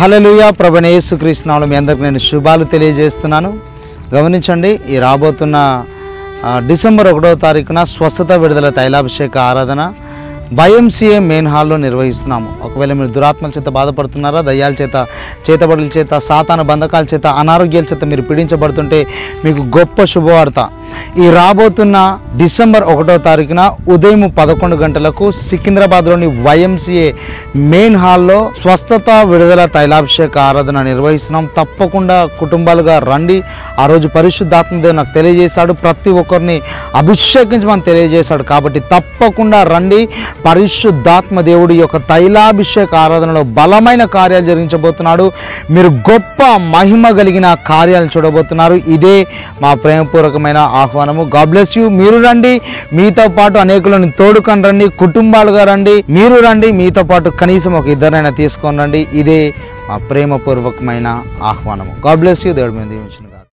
హల్లెలూయా. ప్రభువైన యేసుక్రీస్తు నామములో మీ అందరికీ నేను శుభాలు తెలియజేస్తున్నాను. గమనించండి, ఈ రాబోతున్న డిసెంబర్ 1వ తారీఖున స్వస్థత విడుదల తైలాభిషేక ఆరాధన YMCA మెయిన్ హాల్లో నిర్వహిస్తున్నాము. ఒకవేళ మీరు దురాత్మల చేత బాధపడుతున్నారా, దయ్యాల చేత, చేతబడుల చేత, సాతాన బంధకాల చేత, అనారోగ్యాల చేత మీరు పీడించబడుతుంటే మీకు గొప్ప శుభవార్త. ఈ రాబోతున్న డిసెంబర్ 1వ తారీఖున ఉదయం 11 గంటలకు సికింద్రాబాద్లోని YMCA మెయిన్ హాల్లో స్వస్థత విడుదల తైలాభిషేక ఆరాధన నిర్వహిస్తున్నాం. తప్పకుండా కుటుంబాలుగా రండి. ఆ రోజు పరిశుద్ధాత్మ దేవుడు నాకు తెలియజేశాడు, ప్రతి ఒక్కరిని అభిషేకించమని తెలియజేశాడు. కాబట్టి తప్పకుండా రండి. పరిశుద్ధాత్మ దేవుడి యొక్క తైలాభిషేక ఆరాధనలో బలమైన కార్యాలు జరిగించబోతున్నాడు. మీరు గొప్ప మహిమ కలిగిన కార్యాలను చూడబోతున్నారు. ఇదే మా ప్రేమపూర్వకమైన ఆహ్వానము. God bless you. మీరు రండి, మీతో పాటు అనేకులను తోడుకొని రండి, కుటుంబాలుగా రండి. మీరు రండి, మీతో పాటు కనీసం ఒక ఇద్దరైనా తీసుకొని రండి. ఇదే మా ప్రేమపూర్వకమైన ఆహ్వానము. God bless you. దేవుడి మీద దీవించును.